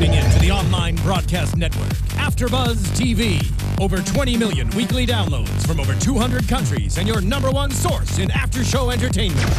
tuning in to the online broadcast network, Afterbuzz TV. Over 20 million weekly downloads from over 200 countries and your #1 source in after-show entertainment.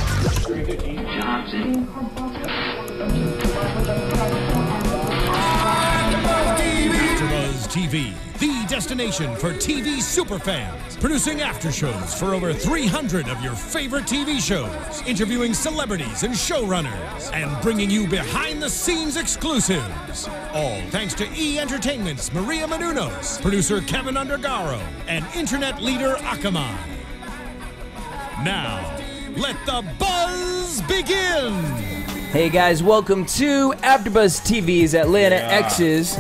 Afterbuzz TV, the destination for TV superfans. Producing aftershows for over 300 of your favorite TV shows. Interviewing celebrities and showrunners. And bringing you behind-the-scenes exclusives. All thanks to E! Entertainment's Maria Menounos, producer Kevin Undergaro, and internet leader Akamai. Now, let the buzz begin! Hey guys, welcome to Afterbuzz TV's Atlanta Exes.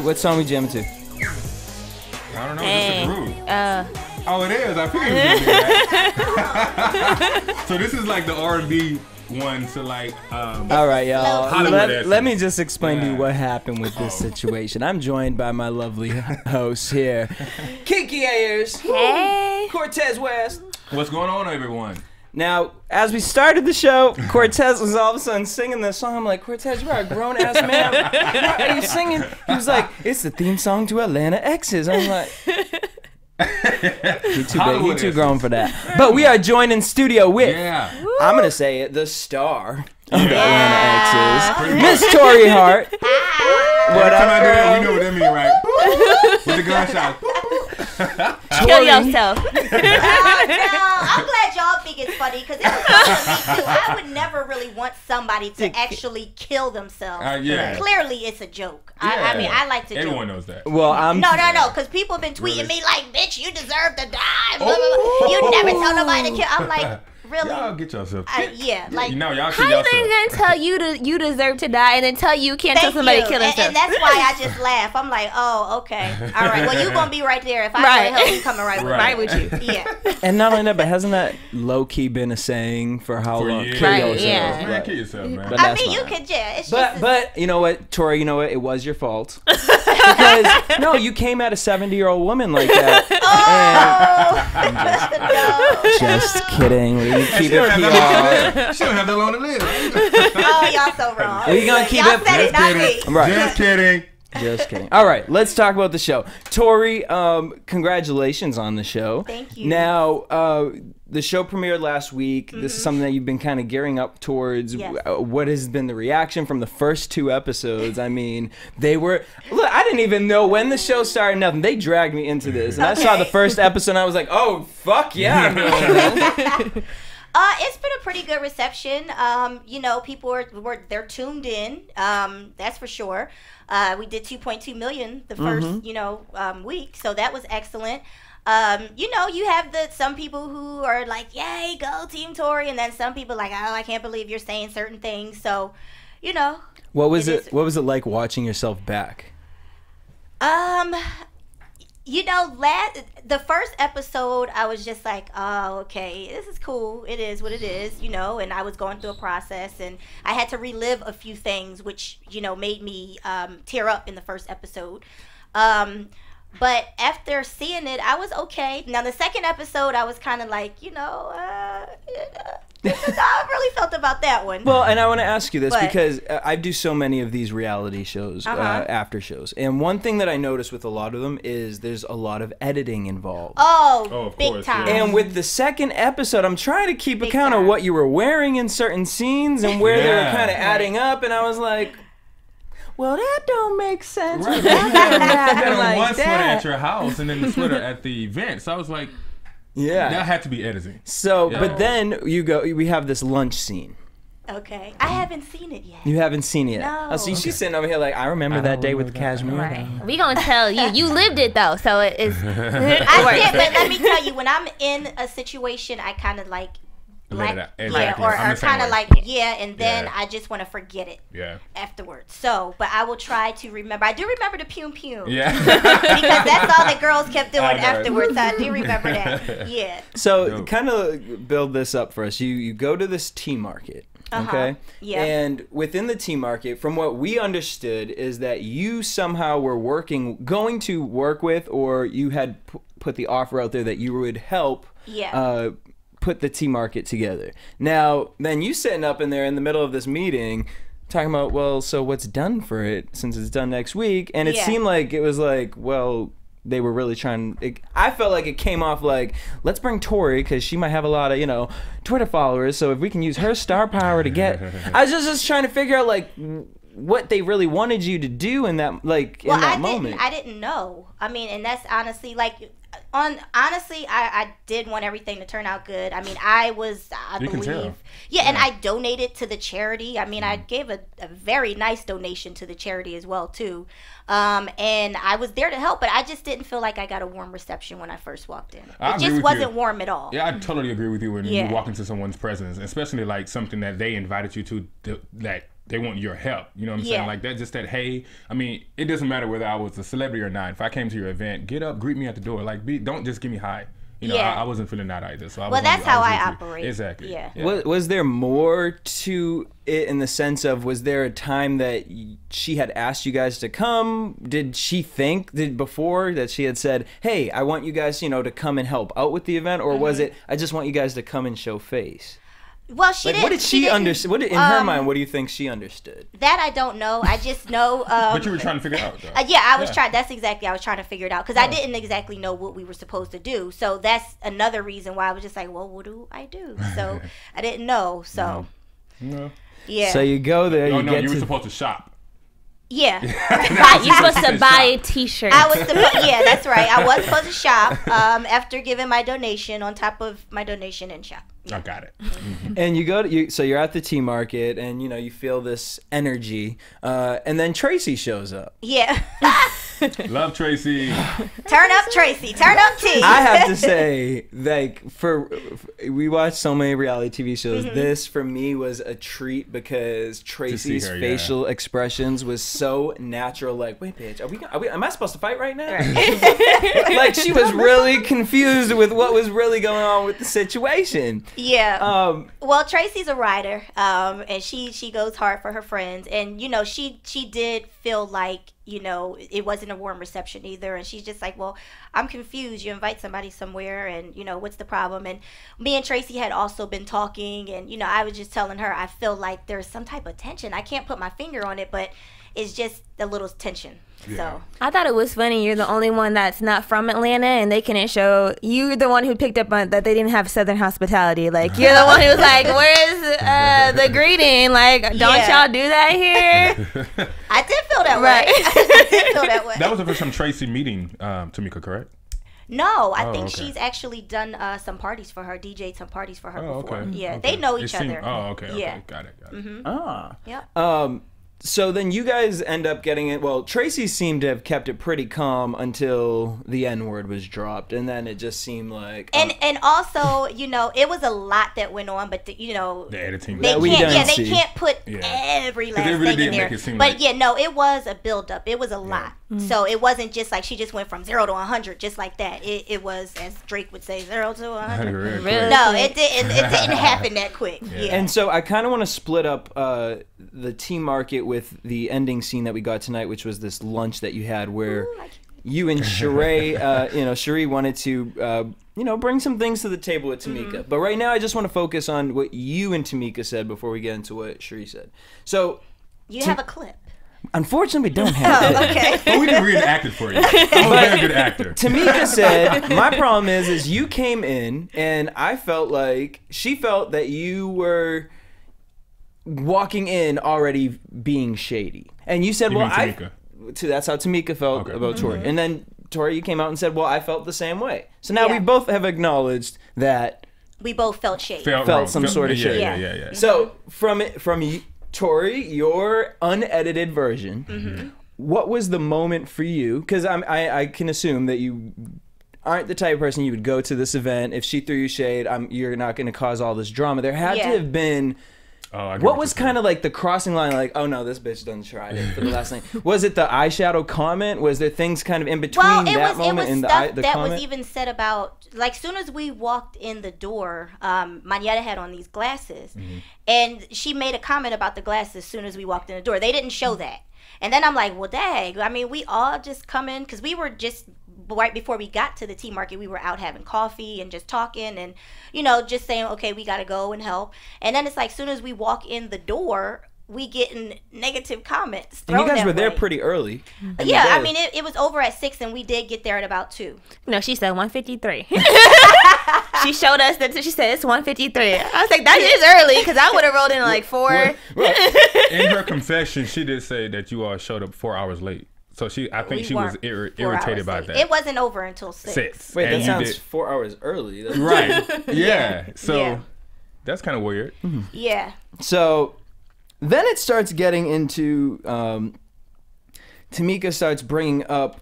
What song we jamming to? I don't know, it's a groove. Oh, it is. I figured it was. So this is like the R&B one to like. All right, y'all. Let me just explain to you Yeah. what happened with this situation. I'm joined by my lovely hosts here, Kiki, Ayers, Hey. Cortez West. What's going on, everyone? Now, as we started the show, Cortez was all of a sudden singing this song. I'm like, Cortez, you are a grown-ass man. Why are you singing? He was like, it's the theme song to Atlanta Exes. I'm like, he too big, he too grown for that. But we are joined in studio with, I'm going to say it, the star of the Atlanta Exes, Miss Torrei Hart. What up, I do that, you know what that means, right? With the gunshot. Kill yourself. No, I'm glad y'all think it's funny because it was funny to me too. I would never really want somebody to actually kill themselves. Yeah. Clearly, it's a joke. I mean, I like to joke. Everyone knows that. Well, No, because people have been tweeting me like, "Bitch, you deserve to die." Blah, blah, blah. You never tell nobody to kill. I'm like, really? Y'all get yourself. Yeah, like. You know, y'all How kill you yourself. think gonna tell you deserve to die and then tell you can't tell Thank somebody you. to kill themselves? And that's why I just laugh. I'm like, oh, okay. All right. Well, you going to be right there. If I Right. help you coming right with me. Right with you. Yeah. and not only that, but hasn't that low-key been a saying for how long? years. Kill Right, yourself. yeah. Man, kill yourself, man. But I that's mean, you fine. could, yeah. It's But just but you know what, Torrei, you know what? It was your fault. Because no, you came at a 70-year-old woman like that. no. Just kidding. We keep She don't it have PR. that- she don't have that long to live. Oh, y'all so wrong. We gonna keep y'all it- said it, not me. Right. Just kidding. Just kidding. All right, let's talk about the show. Torrei, congratulations on the show. Thank you. Now, the show premiered last week. This is something that you've been kind of gearing up towards. Yes. What has been the reaction from the first 2 episodes? I mean, they were... Look, I didn't even know when the show started, nothing. They dragged me into this. And I saw the first episode, and I was like, oh, fuck yeah, I'm doing this. It's been a pretty good reception. You know, people they're tuned in. That's for sure. We did 2.2 million the first, week, so that was excellent. You know, you have some people who are like, "Yay, go Team Torrei," and then some people like, "Oh, I can't believe you're saying certain things." So, you know, What was it like watching yourself back? You know, the first episode, I was just like, oh, okay, this is cool. It is what it is, you know, and I was going through a process, and I had to relive a few things, which, you know, made me tear up in the first episode. But after seeing it, I was okay. Now, the second episode, I was kind of like, you know, this is how I really felt about that one. Well, and I want to ask you this But- because I do so many of these reality shows, after shows. And one thing that I notice with a lot of them is there's a lot of editing involved. Oh, of big course, time. yeah. And with the second episode, I'm trying to keep Big account of time. what you were wearing in certain scenes and where they were Yeah. kind of adding up. And I was like, well, that don't make sense. Right. Why You that had happen on like one sweater that? at your house and then the sweater at the event. So I was like, that Yeah. had to be editing. So, Yeah. but then we have this lunch scene. Okay. I haven't seen it yet. You haven't seen it yet. No. Oh, see, she's sitting over here like, I remember that day with the cashmere. Right. We gonna tell you. You lived it though, so it's. I can't, but let me tell you, when I'm in a situation, I kind of like Let it out. Exactly. or I'm the same kind of way. like, and then Yeah. I just want to forget it Yeah. afterwards. So, but I will try to remember. I do remember the Pum Pum. Yeah. Because that's all the girls kept doing I know. afterwards. I do remember that. Yeah. So, Dope. kind of build this up for us. You go to this tea market. Okay. Yeah. And within the tea market, from what we understood, is that you somehow were going to work with, or you had put the offer out there that you would help. Yeah. Put the tea market together. Now, then you sitting up in there in the middle of this meeting, talking about, well, so what's done for it since it's done next week? And it seemed like it was like, well, they were really trying. I felt like it came off like, let's bring Tori because she might have a lot of, you know, Twitter followers. So if we can use her star power to get, I was just trying to figure out like what they really wanted you to do in that, like, in that moment. I didn't know. I mean, and that's honestly like. Honestly, I did want everything to turn out good. I mean, I believe, and I donated to the charity. I mean, I gave a very nice donation to the charity as well too, and I was there to help. But I just didn't feel like I got a warm reception when I first walked in. It just wasn't warm at all. Yeah, I totally agree with you when you walk into someone's presence, especially like something that they invited you to that. They want your help, you know what I'm saying? Like that, just that, hey, I mean, it doesn't matter whether I was a celebrity or not. If I came to your event, get up, greet me at the door. Like, don't just give me hi. You know, I wasn't feeling that either. So that's how I operate. Exactly. Yeah. Was there more to it in the sense of, was there a time that she had asked you guys to come? Did she think before that she had said, hey, I want you guys, you know, to come and help out with the event? Or was it, I just want you guys to come and show face? Well, she didn't. What did she understand? What in her mind? What do you think she understood? That I don't know. I just know. But you were trying to figure it out, though. I was trying. That's exactly. I was trying to figure it out because I didn't exactly know what we were supposed to do. So that's another reason why I was just like, well, what do I do? So I didn't know. So yeah. So you go there. You were supposed to shop. Yeah. You're supposed to buy a t-shirt. Yeah, that's right. I was supposed to shop after giving my donation on top of my donation and shop. I got it. And you go to so you're at the tea market, and you know you feel this energy, and then Tracy shows up. Yeah. Love Tracy. Turn up Tracy. Turn up T. I have to say, like, we watch so many reality TV shows. This for me was a treat because Tracy's facial expressions was so natural. Like, wait, bitch, am I supposed to fight right now? Like, she was really confused with what was really going on with the situation. Yeah. Well, Tracy's a writer, and she goes hard for her friends, and you know she did feel like, you know, it wasn't a warm reception either, and she's just like, well, I'm confused. You invite somebody somewhere, and you know, what's the problem? And me and Tracy had also been talking, and you know, I was just telling her I feel like there's some type of tension. I can't put my finger on it, but it's just a little tension. Yeah. So I thought it was funny. You're the only one that's not from Atlanta, and they couldn't show. You're the one who picked up on that they didn't have Southern hospitality. Like, you're the one who was like, "Where's the greeting? Like, don't y'all do that here?" I did feel that way. I did feel that way. That was the first time Tracy meeting Tamika, correct? No, I think she's actually done some parties for her, DJ'd some parties for her before. Okay. Yeah, they know each other. Okay. Yeah. Got it. Yep. So then you guys end up getting it. Well, Tracy seemed to have kept it pretty calm until the N-word was dropped, and then it just seemed like. And also, you know, it was a lot that went on, but you know, the editing. They can't put every last thing in there. But yeah, no, it was a build-up. It was a lot. So it wasn't just like she just went from 0 to 100 just like that. It was, as Drake would say, 0 to 100. Really? No, it didn't happen that quick. Yeah. And so I kind of want to split up the tea market with the ending scene that we got tonight, which was this lunch that you had where you and Sheree, you know, Sheree wanted to, you know, bring some things to the table with Tamika. But right now I just want to focus on what you and Tamika said before we get into what Sheree said. So you have a clip. Unfortunately, we don't have it. Okay. But we didn't reenact it for you. I'm a very good actor. Tamika said, my problem is you came in and I felt like she felt that you were walking in already being shady. And you said, that's how Tamika felt about Torrei. And then Torrei, you came out and said, well, I felt the same way. So now we both have acknowledged that we both felt shady. Felt some sort of shade. Yeah. So from Torrei, your unedited version, what was the moment for you? Because I can assume that you aren't the type of person you would go to this event. If she threw you shade, you're not going to cause all this drama. There had to have been... what was kind of like the crossing line, like, oh no, this bitch done tried it for the last night? Was it the eyeshadow comment? Was there things kind of in between that moment and the comment? That was even said about, like, soon as we walked in the door, Monetta had on these glasses, and she made a comment about the glasses as soon as we walked in the door. They didn't show that. And then I'm like, well, dang, I mean, we all just come in, because we were just... right before we got to the tea market, we were out having coffee and just talking and, you know, just saying, okay, we got to go and help. And then it's like, soon as we walk in the door, we getting negative comments. And you guys were there way. pretty early. Yeah, I mean, it was over at 6, and we did get there at about 2. No, she said 1:53. She showed us that. She said it's 1:53. I was like, that is early, because I would have rolled in like 4. In her confession, she did say that you all showed up 4 hours late. So I think she was irritated by that. It wasn't over until 6. Wait, that sounds 4 hours early. Right. Yeah. So that's kind of weird. Yeah. So then it starts getting into Tamika starts bringing up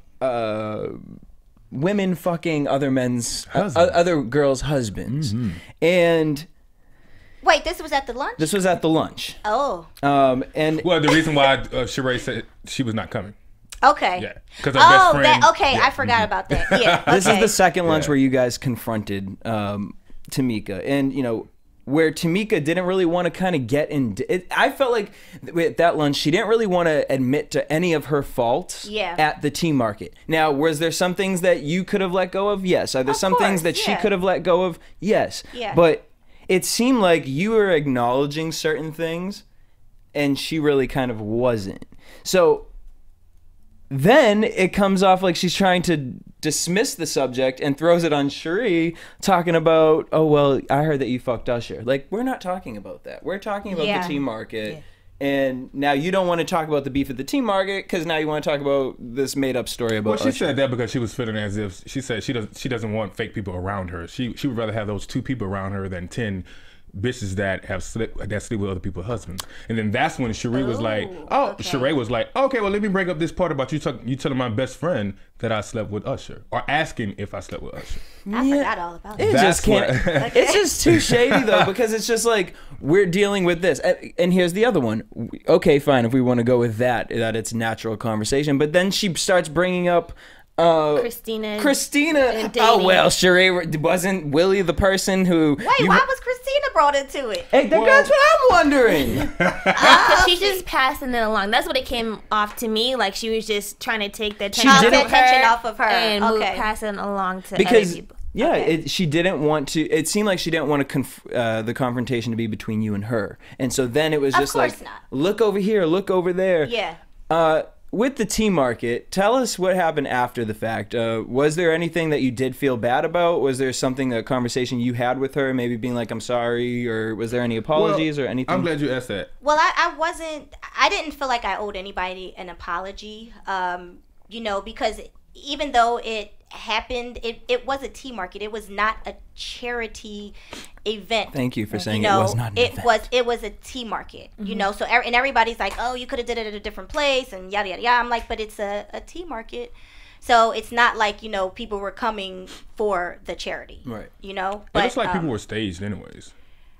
women fucking other men's other girls' husbands, and wait, this was at the lunch. This was at the lunch. Oh. And well, the reason why Sheree said she was not coming. Okay. Yeah. Because her best friend. I forgot about that. Yeah. Okay. This is the second lunch where you guys confronted Tamika, and you know. Where Tamika didn't really want to kind of get in. I felt like at that lunch, she didn't really want to admit to any of her faults at the tea market. Now, was there some things that you could have let go of? Yes. Are there some things that she could have let go of? Yes. Yeah. But it seemed like you were acknowledging certain things, and she really kind of wasn't. So then it comes off like she's trying to dismiss the subject and throws it on Sheree, talking about, oh, well, I heard that you fucked Usher. Like, we're not talking about that. We're talking about the tea market. And now you don't want to talk about the beef at the tea market because now you want to talk about this made-up story about Usher. Well, she said that because she was feeling as if, she said she doesn't want fake people around her. She would rather have those 2 people around her than 10 bitches that sleep with other people's husbands. And then that's when Sheree was like, Sheree was like, okay, well, let me bring up this part about you telling my best friend that I slept with Usher, or asking if I slept with Usher. I forgot all about it. Just can't. It's just too shady though, because it's just like we're dealing with this. And here's the other one. Okay, fine, if we want to go with that it's natural conversation. But then she starts bringing up Christina. Oh well, Sheree, wasn't Willie the person who? Wait, why was Christina brought into it? Hey, that's what I'm wondering. She's just passing it along. That's what it came off to me. Like she was just trying to take the attention off of her and pass it along to other people. Yeah, she didn't want to. It seemed like she didn't want the confrontation to be between you and her, and so then it was just like, look over here, look over there. Yeah. With the tea market, tell us what happened after the fact. Was there anything that you did feel bad about? Was there a conversation you had with her, maybe being like, I'm sorry, or was there any apologies or anything? I'm glad you asked that. Well, I didn't feel like I owed anybody an apology, because even though it happened, it was a tea market. It was not a charity event. Thank you for saying it was not an event. It was a tea market, so and everybody's like, oh, you could have did it at a different place and yada yada yada. I'm like, but it's a tea market, so it's not like people were coming for the charity, right? But it's like people were staged anyways.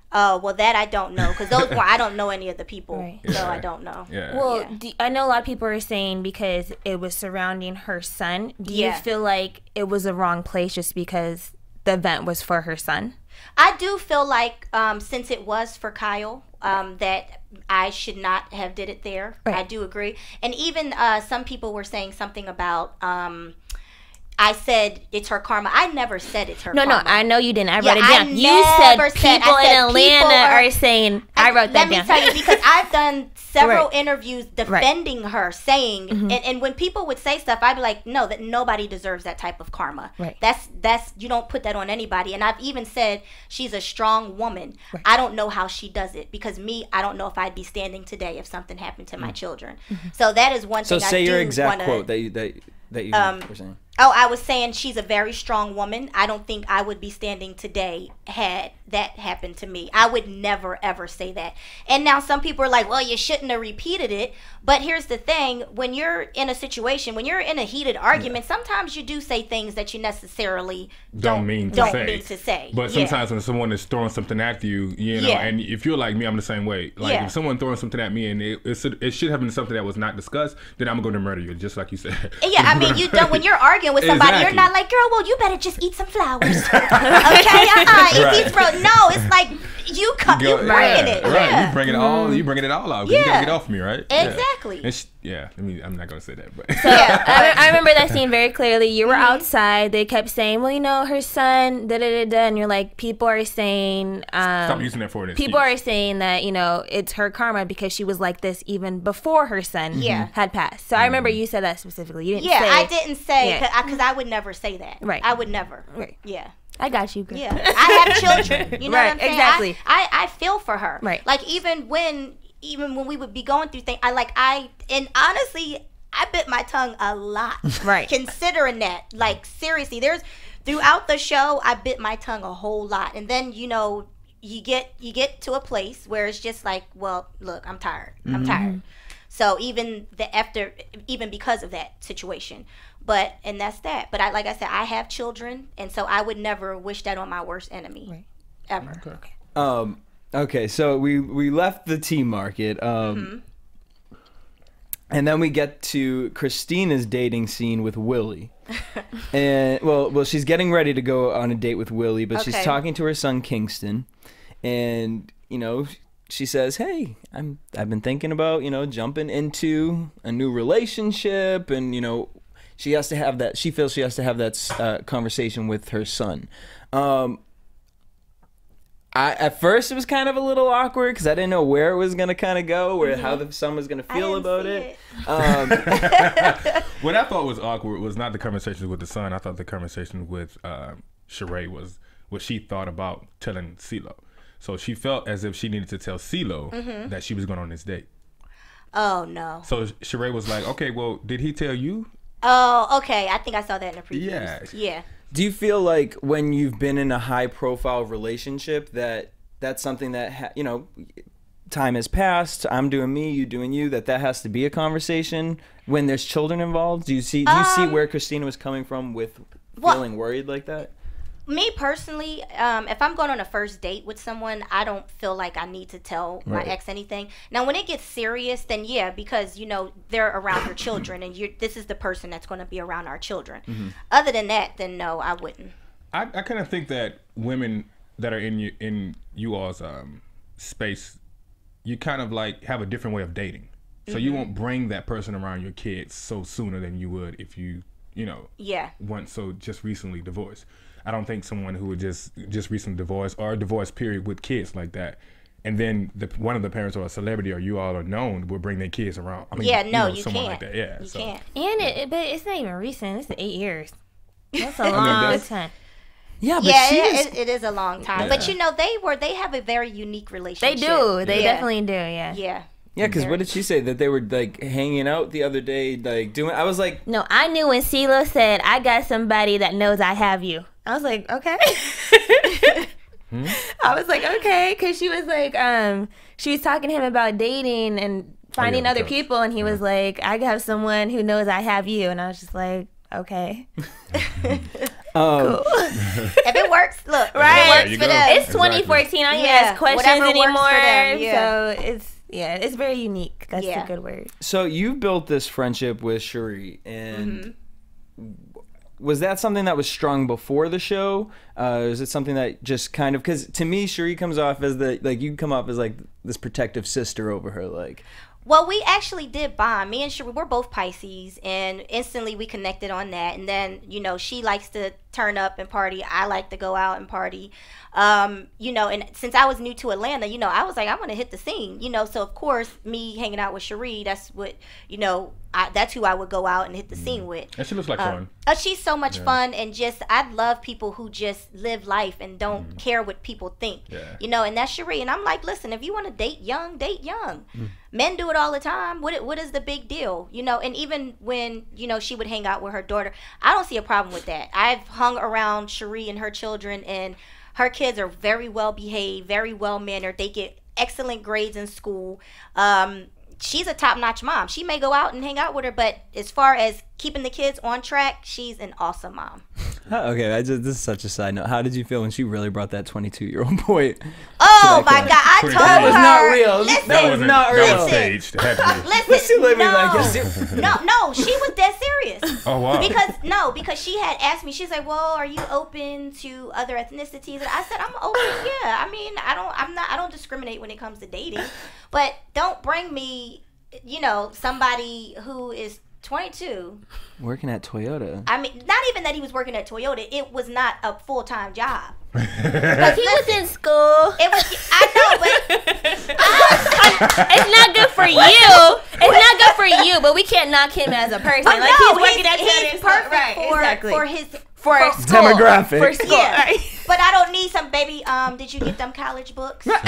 Oh, well, that I don't know, because I don't know any of the people, so I don't know. Yeah. Well, I know a lot of people are saying because it was surrounding her son. Do you feel like it was the wrong place just because the event was for her son? I do feel like since it was for Kyle, that I should not have did it there. Right. I do agree. And even some people were saying something about... I said it's her karma. I never said it's her karma. No, I know you didn't. I wrote it down. You said people in Atlanta are saying, I wrote that down. Let me tell you, because I've done several interviews defending her, saying, and when people would say stuff, I'd be like, no, that nobody deserves that type of karma. Right. That's you don't put that on anybody. And I've even said she's a strong woman. Right. I don't know how she does it, because I don't know if I'd be standing today if something happened to my children. So that is one thing I do want to... So say your exact quote that you were saying. Oh, I was saying she's a very strong woman. I don't think I would be standing today had that happened to me. I would never, ever say that. And now some people are like, well, you shouldn't have repeated it. But here's the thing. When you're in a situation, when you're in a heated argument, sometimes you do say things that you necessarily don't mean to say. But sometimes when someone is throwing something at you, and if you're like me, I'm the same way. Like if someone throwing something at me and it should have been something that was not discussed, then I'm going to murder you, just like you said. Yeah, I mean, when you're arguing arguing with somebody, you're not like, girl, well, you better just eat some flowers. Okay, eat these fruit. No, it's like you bringing it. Right, you bringing it all. You bringing it all out. You gotta get off me, right? Exactly. I mean, I'm not gonna say that, but so I remember that scene very clearly. You were outside. They kept saying, well, you know, her son, da da da da, and you're like, people are saying, stop using that for an excuse. People are saying that, you know, it's her karma because she was like this even before her son had passed. So I remember you said that specifically. You didn't say. I didn't say because I would never say that. Right. I would never. Right. Yeah. I got you, girl. Yeah. I have children. You know what I'm saying? Exactly. I feel for her. Right. Like even when we would be going through things, and honestly, I bit my tongue a lot. Right. Considering that, like seriously, throughout the show, I bit my tongue a whole lot, and then you know, you get to a place where it's just like, well, look, I'm tired. I'm tired. So even because of that situation. And that's that. But like I said, I have children, and so I would never wish that on my worst enemy, ever. Okay. Okay. So we left the tea market, and then we get to Christina's dating scene with Willie, and well, she's getting ready to go on a date with Willie, but she's talking to her son Kingston, and you know, she says, "Hey, I've been thinking about, you know, jumping into a new relationship, and you know." She feels she has to have that conversation with her son. At first, it was kind of a little awkward because I didn't know where it was going to kind of go, how the son was going to feel about it. What I thought was awkward was not the conversation with the son. I thought the conversation with Sheree was what she thought about telling Cee-Lo. So she felt as if she needed to tell Cee-Lo that she was going on this date. Oh, no. So Sheree was like, okay, well, did he tell you? Oh, okay. I think I saw that in the previews. Yeah. Do you feel like when you've been in a high-profile relationship that's something that you know, time has passed, I'm doing me, you doing you, that has to be a conversation when there's children involved? Do you see where Christina was coming from with feeling worried like that? Me personally, if I'm going on a first date with someone, I don't feel like I need to tell my ex anything. Now, when it gets serious, then yeah, because you know they're around your children, and this is the person that's going to be around our children. Other than that, then no, I wouldn't. I kind of think that women that are in you all's space, you kind of like have a different way of dating, so you won't bring that person around your kids so sooner than you would if you know weren't so just recently divorced. I don't think someone who would just recently divorced or a divorce period with kids like that, and then one of the parents or a celebrity or you all are known will bring their kids around. I mean, you someone can't. Like that. Yeah, you can't. And but it's not even recent. It's 8 years. That's a long time. Yeah, but it is a long time. Yeah. But you know, they have a very unique relationship. They do. They definitely do. Yeah. Yeah. Yeah, because what did she say? That they were like hanging out the other day, like doing. I was like, no, I knew when Cee-Lo said, "I got somebody that knows I have you." I was like, okay. I was like, okay, because she was like, she was talking to him about dating and finding other people, and he was like, I have someone who knows I have you, and I was just like, okay. Cool. If it works, look, right? It works for them. It's 2014. I don't ask questions anymore, so it's very unique. That's a good word. So you built this friendship with Sheree, and was that something that was strong before the show? Is it something that just kind of, because to me, Sheree comes off as you come off as like this protective sister over her, like. Well, we actually did bond. Me and Sheree, we're both Pisces, and instantly we connected on that. And then, you know, she likes to turn up and party. I like to go out and party. You know, and since I was new to Atlanta, you know, I was like, I'm going to hit the scene, you know. So, of course, me hanging out with Sheree, that's what, you know, that's who I would go out and hit the scene with. And she looks like fun. She's so much fun, and just, I love people who just live life and don't care what people think. You know, and that's Sheree. And I'm like, listen, if you want to date young, date young. Men do it all the time. What is the big deal? You know, and even when, you know, she would hang out with her daughter, I don't see a problem with that. I've hung around Sheree and her children, and her kids are very well behaved, very well mannered. They get excellent grades in school. She's a top-notch mom. She may go out and hang out with her, but as far as keeping the kids on track, she's an awesome mom. Okay, this is such a side note. How did you feel when she really brought that 22-year-old boy? Oh my God! I told her that was not real. Listen, That was not real. That was staged. It had to be. Listen, like, no, she was dead serious. Oh wow. Because she had asked me. She's like, "Well, are you open to other ethnicities?" And I said, "I'm open. Yeah. I mean, I don't discriminate when it comes to dating, but don't bring me, somebody who is 22 working at Toyota. I mean, not even that he was working at Toyota. It was not a full-time job. Because he was in school. It was. I know, but it's not good for you. It's not good for you, but we can't knock him as a person. Oh, like no, he's working at Toyota. he's perfect Right, for his school. Demographic. For school. Yeah. Right. But I don't need some baby. Did you get them college books? What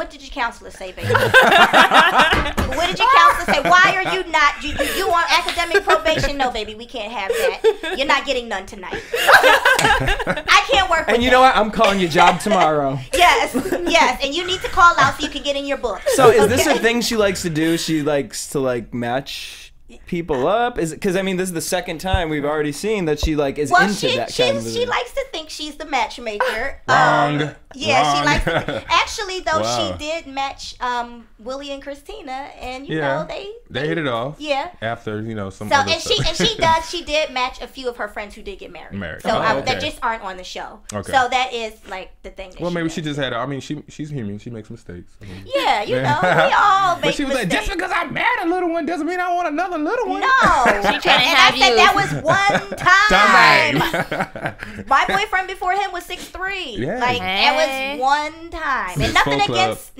did your counselor say, baby? What did your counselor say? Why are you not? You on academic probation? No, baby, we can't have that. You're not getting none tonight. I can't work. And you know what? I'm calling your job tomorrow. Yes, and you need to call out so you can get in your book. So is this a thing she likes to do? She likes to match people up? Is it because this is the second time we've already seen that she into that kind of. She likes to think she's the matchmaker. Wrong. Yeah, Wrong. she likes to, actually though. Wow. She did match Willie and Christina, and they hit it off. Yeah. After some. So other and stuff. she did match a few of her friends who did get married. So okay. that just aren't on the show. Okay. So that is the thing. Well, maybe she just had. She's human. She makes mistakes. Yeah, we all make But she was mistakes. like, just because I married a little one doesn't mean I want another little one. No. She trying to I have said you. that was one time. My boyfriend before him was 6'3". Yeah. That was one time. And nothing against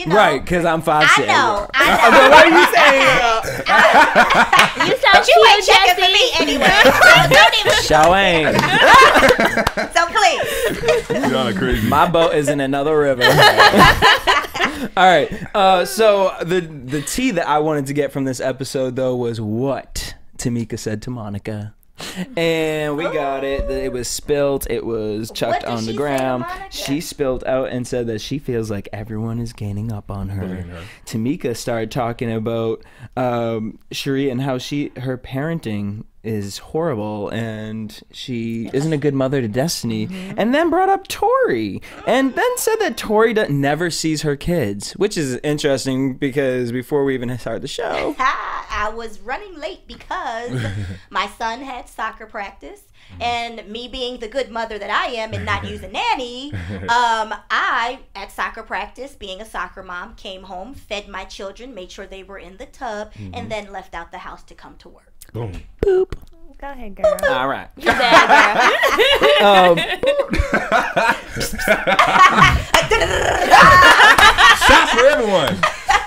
Right, because I'm 5'6". I know. What are you saying? You sound You ain't cute, checking for me Jesse. anyway. So don't even. Show ain't. So please. Y'all are crazy. My boat is in another river. All right. So the tea that I wanted to get from this episode, though, was what Tamika said to Monica. And we got it. It was spilled. It was chucked What did on the she say to ground. Monica? She spilled out and said that she feels like everyone is gaining up on her. Tamika started talking about Cherie and how her parenting is horrible and she isn't a good mother to Destiny, and then brought up Tori, and then said that Tori never sees her kids, which is interesting because before we even start the show, I was running late because my son had soccer practice, and me being the good mother that I am and not use a nanny, I, at soccer practice, being a soccer mom, came home, fed my children, made sure they were in the tub, and then left out the house to come to work. Boom. boop. Go ahead, girl. All right. You bad, Shots for everyone.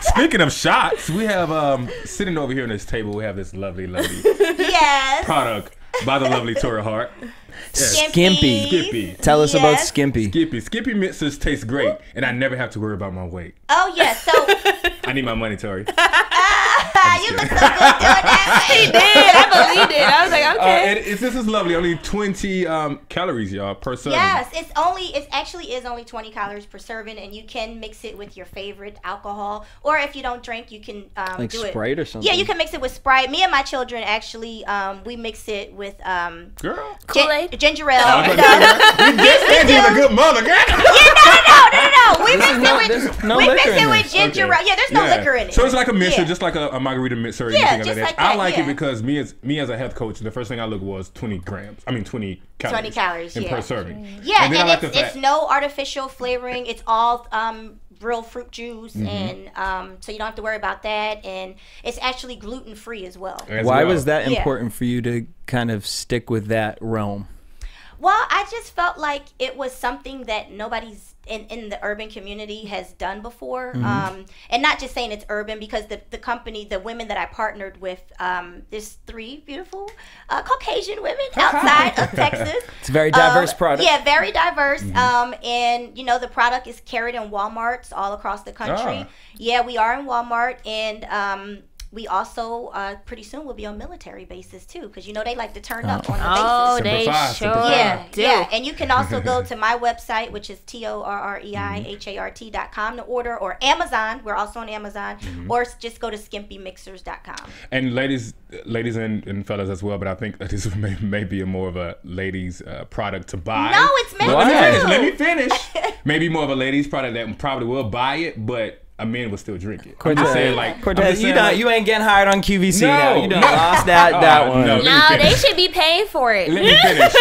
Speaking of shots, we have sitting over here on this table. We have this lovely Yes. product by the lovely Torrei Hart. Skimpy. Tell us about Skimpy. Skimpy Mixers taste great, and I never have to worry about my weight. Oh, yes. So, I need my money, Tori. you look so good doing that. He did. I believed it. I was like, okay. This is lovely. Only 20 calories, y'all, per serving. Yes, it actually is only 20 calories per serving, and you can mix it with your favorite alcohol, or if you don't drink, you can Like do Sprite it. or something? Yeah, you can mix it with Sprite. Me and my children actually, we mix it with Girl. Kool-Aid? ginger ale. You a good mother, girl. No. We mix no it liquor with in ginger ale. Yeah, there's no liquor in it. So it's like a mixture, Yeah. just like a margarita mixer or Yeah, anything just like like that. I that, like yeah. it because me as a health coach, the first thing I looked was 20 calories. 20 calories yeah. per serving. Yeah, and then and I like the it's fact. no artificial flavoring. It's all real fruit juice, and so you don't have to worry about that. And it's actually gluten free as well. Why was that Yeah. important for you to kind of stick with that realm? Well, I just felt like it was something that nobody's in the urban community has done before. And not just saying it's urban, because the company, the women that I partnered with, there's 3 beautiful Caucasian women outside of Texas. It's a very diverse product. Yeah, very diverse. And, the product is carried in Walmarts all across the country. Yeah, we are in Walmart, and we also pretty soon will be on military bases too, because you know they like to turn up on the bases. bases. They sure do. Yeah. And you can also go to my website, which is TorreiHart.com to order, or Amazon. We're also on Amazon, or just go to skimpymixers.com. And ladies and fellas as well, but I think that this may be more of a ladies product to buy. No, it's meant to. Let me finish. Maybe more of a ladies product that probably will buy it, but a man will still drink it. Cortez, Cortez, you ain't getting hired on QVC now. You done no. lost that one. No, they should be paying for it. Let me finish.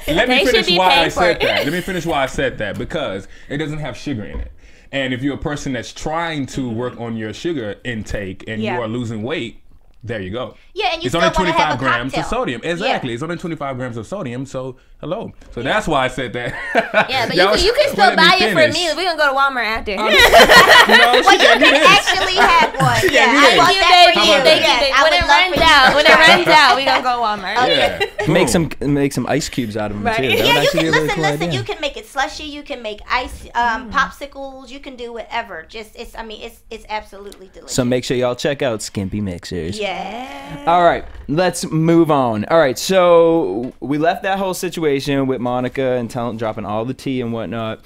Let me finish why I said that. Let me finish why I said that, because it doesn't have sugar in it. And if you're a person that's trying to work on your sugar intake and you are losing weight, there you go. Yeah, and you it's still only 25 have a grams cocktail. of sodium. Exactly. It's only 25 grams of sodium. So, hello. So that's why I said that. Yeah, but you can still buy it for me. We're going to go to Walmart after. Well, you can actually have one. I want that for you. When it runs out, we're going to go to Walmart. Yeah. Make some ice cubes out of them too. Yeah, you can listen. You can make it slushy. You can make ice popsicles. You can do whatever. It's absolutely delicious. So make sure y'all check out Skimpy Mixers. Yeah. All right, let's move on. All right, so we left that whole situation with Monica and dropping all the tea and whatnot.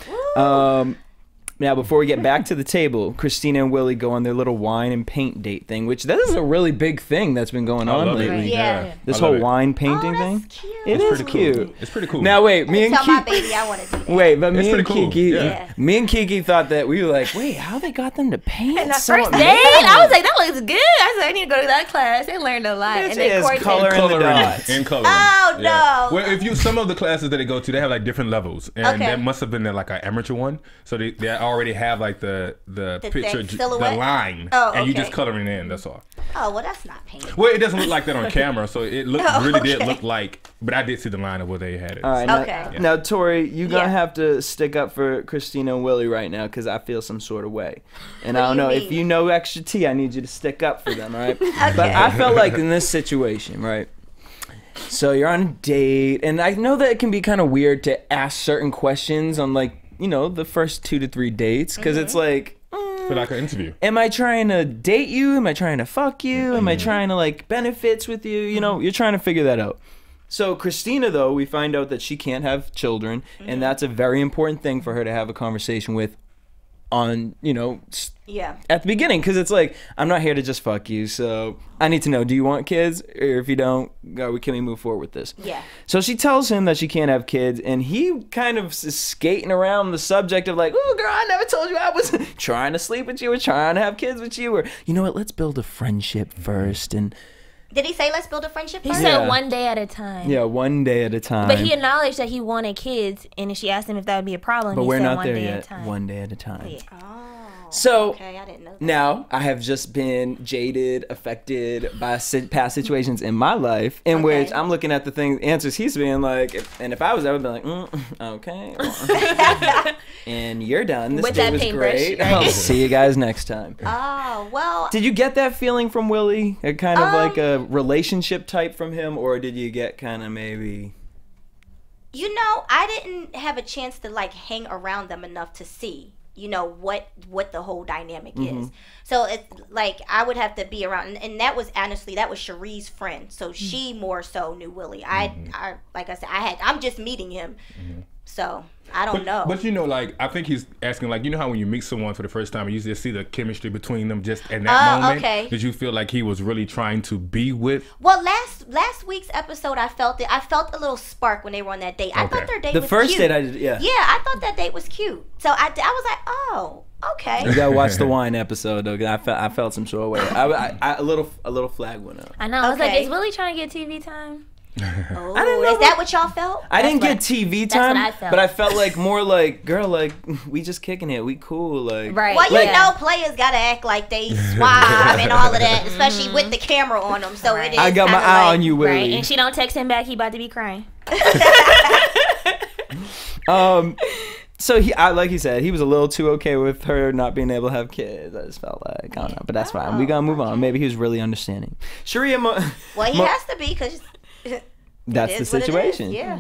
Now, before we get back to the table, Christina and Willie go on their little wine and paint date thing, which that is a really big thing that's been going on lately. Yeah. This whole wine painting thing. Cute. It is cute. It's pretty cool. Now, wait, me and tell my Kiki. baby I want to do that. Wait, but me and cool. Kiki, Yeah. me and Kiki thought that we were like, wait, how they got them to paint? And the so first day, amazing? I was like, that looks good. I said, I need to go to that class. They learned a lot. It And they is Cortez. color in the dots. And coloring. Oh, no. Well, if you some of the classes that they go to, they have like different levels, and that must have been like an amateur one. So they already have like the picture, silhouette? the line, and you just coloring in. That's all. Oh, well, that's not painting. Well, it doesn't look like that on camera, so it really did look like. But I did see the line of where they had it. All right, now Torrei, you're gonna have to stick up for Christina and Willie right now, because I feel some sort of way, and I don't know if you know extra tea. I need you to stick up for them, all right? But I felt like in this situation, right? So you're on a date, and I know that it can be kind of weird to ask certain questions on, like, you know, the first 2 to 3 dates, because it's like. For like an interview. Am I trying to date you? Am I trying to fuck you? Am I trying to like benefits with you? You know, you're trying to figure that out. So Christina, though, we find out that she can't have children, and that's a very important thing for her to have a conversation with on, you know, at the beginning, because it's like, I'm not here to just fuck you, so I need to know, do you want kids? Or if you don't, can we move forward with this? Yeah. So she tells him that she can't have kids, and he kind of is skating around the subject of like, oh, girl, I never told you I was trying to sleep with you or trying to have kids with you, or, you know what, let's build a friendship first. And did he say let's build a friendship first? He said one day at a time. Yeah, one day at a time. But he acknowledged that he wanted kids, and she asked him if that would be a problem. But he we're said not one there day yet. At a time. One day at a time. Yeah. So okay, I didn't know that. Now I have just been jaded, affected by past situations in my life in which I'm looking at the answers he's being like, and if I was, I would be like, okay, and you're done. This day was great. I'll see you guys next time. Oh well. Did you get that feeling from Willie? A kind of like a relationship type from him, or did you get kind of maybe? You know, I didn't have a chance to like hang around them enough to see, you know, what the whole dynamic is. So it's like I would have to be around, and that was honestly, that was Cherie's friend, so she more so knew Willie. I like I said, I'm just meeting him, so I don't know. But you know, like, I think he's asking, like, you know how when you meet someone for the first time, you just see the chemistry between them just in that moment. Okay. Did you feel like he was really trying to be with? Well, last week's episode, I felt it. I felt a little spark when they were on that date. I thought their date was cute. The first date, yeah, I thought that date was cute. So I was like, oh, okay. You gotta watch the wine episode though. I felt some sort of way. A little flag went up. I know. I was like, is Willie trying to get TV time? Oh, I don't know. Is that what y'all felt? I didn't get TV time, that's what I felt. but I felt like more like, girl, like we just kicking it, we cool, like. Right. Well, you know, players gotta act like they suave and all of that, especially with the camera on them. So it is. I got my eye on you, Willie. Right, and she don't text him back. He about to be crying. So like he said, he was a little too okay with her not being able to have kids. I just felt like, I don't know, but that's fine. We gotta move on. Maybe he was really understanding. Cherie and well, he has to be, because that's the situation. Yeah.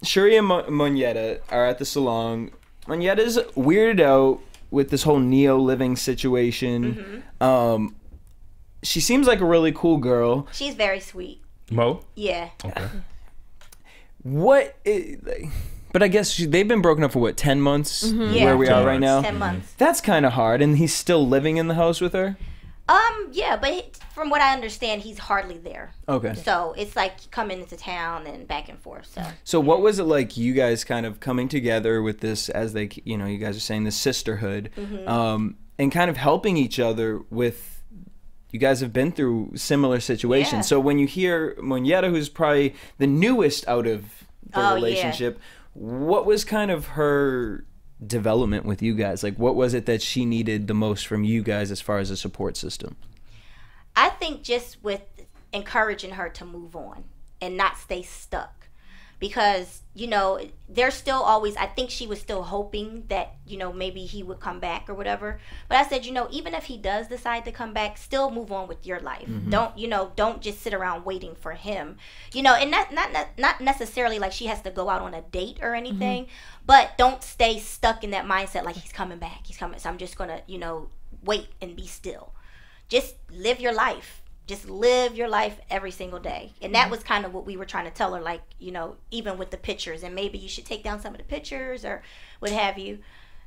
Cherie and Monetta are at the salon. Monetta's weirded out with this whole Ne-Yo living situation. she seems like a really cool girl. She's very sweet. Mo? Yeah. Okay. But I guess they've been broken up for what, 10 months? Yeah. Where we are right now? 10 months. That's kind of hard. And he's still living in the house with her? Yeah, but from what I understand, he's hardly there. Okay. So it's like coming into town and back and forth. So what was it like, you guys kind of coming together with this, as they, you know, you guys are saying, this sisterhood, and kind of helping each other with, you guys have been through similar situations. Yeah. So when you hear Monetta, who's probably the newest out of the relationship, what was kind of her development with you guys? Like, what was it that she needed the most from you guys as far as a support system? I think just with encouraging her to move on and not stay stuck. Because, you know, there's still always, I think she was still hoping that, you know, maybe he would come back or whatever. But I said, you know, even if he does decide to come back, still move on with your life. Don't just sit around waiting for him. You know, and not necessarily like she has to go out on a date or anything, but don't stay stuck in that mindset like he's coming back. He's coming. So I'm just going to, you know, wait and be still. Just live your life. Just live your life every single day. And that was kind of what we were trying to tell her, like, you know, even with the pictures, and maybe you should take down some of the pictures or what have you.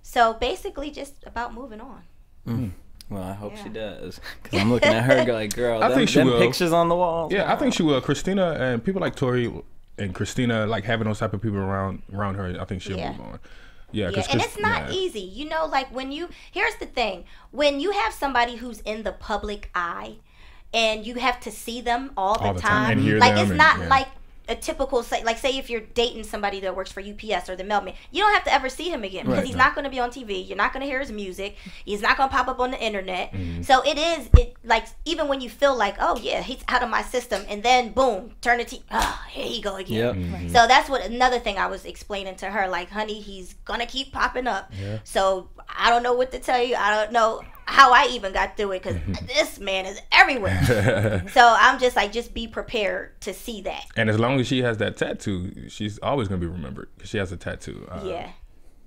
So basically just about moving on. Well, I hope she does, because I'm looking at her like, girl, I think she will. Pictures on the wall. Yeah, I think she will. Christina and people like Torrei and Christina, like having those type of people around her, I think she'll move on. Yeah, and it's not easy. You know, like here's the thing. When you have somebody who's in the public eye, and you have to see them all the time. And hear like them, it's not like a typical, say if you're dating somebody that works for UPS or the mailman, you don't have to ever see him again, because he's not going to be on TV. You're not going to hear his music. He's not going to pop up on the internet. So it like, even when you feel like, oh yeah, he's out of my system, and then boom, turn the TV, here you go again. So that's what another thing I was explaining to her, like, honey, he's gonna keep popping up. So I don't know what to tell you. I don't know how I even got through it, because this man is everywhere. So I'm just like, just be prepared to see that. And as long as she has that tattoo, she's always gonna be remembered, because she has a tattoo.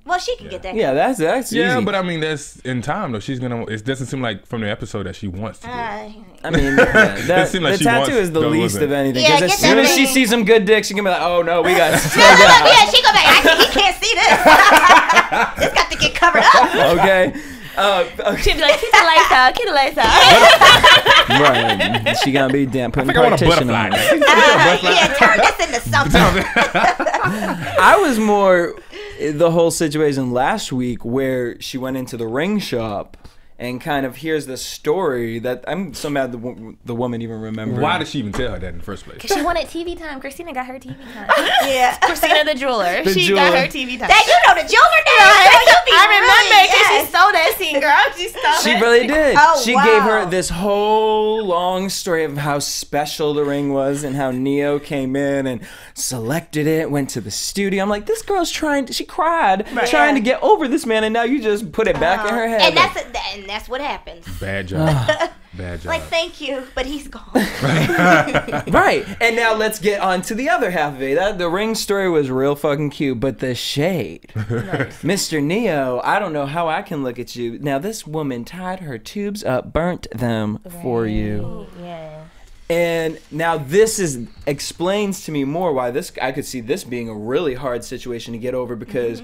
Well, she can get that. Yeah, that's easy. Yeah, but I mean, that's in time though. She's gonna. It doesn't seem like from the episode that she wants to do. I mean, the tattoo is the least of anything. Because as soon as she sees some good dicks, she can be like, "Oh no, we got." Yeah, she go back. He can't see this. This got to get covered up. Okay. She'd be like, keep the lights out, keep the lights out. Right. She gonna be damn putting partition on. Yeah, turn this into something. I was more the whole situation last week where she went into the ring shop and kind of hears this story that I'm so mad the woman even remembered. Why did she even tell her that in the first place? Because she wanted TV time. Christina got her TV time. Yeah. Christina the jeweler. She got her TV time. That, you know the jeweler name. I remember because she stole that scene, girl. She really did. Oh, she gave her this whole long story of how special the ring was and how Ne-Yo came in and selected it, went to the studio. I'm like, this girl's she cried, trying to get over this man, and now you just put it back in her head. And that's what happens. Bad job. Bad job. Like, thank you, but he's gone. Right. And now let's get on to the other half of it. The ring story was real fucking cute, but the shade. Mr. Ne-Yo, I don't know how I can look at you. Now, this woman tied her tubes up, burnt them for you. Yeah. And now this explains to me more why I could see this being a really hard situation to get over, because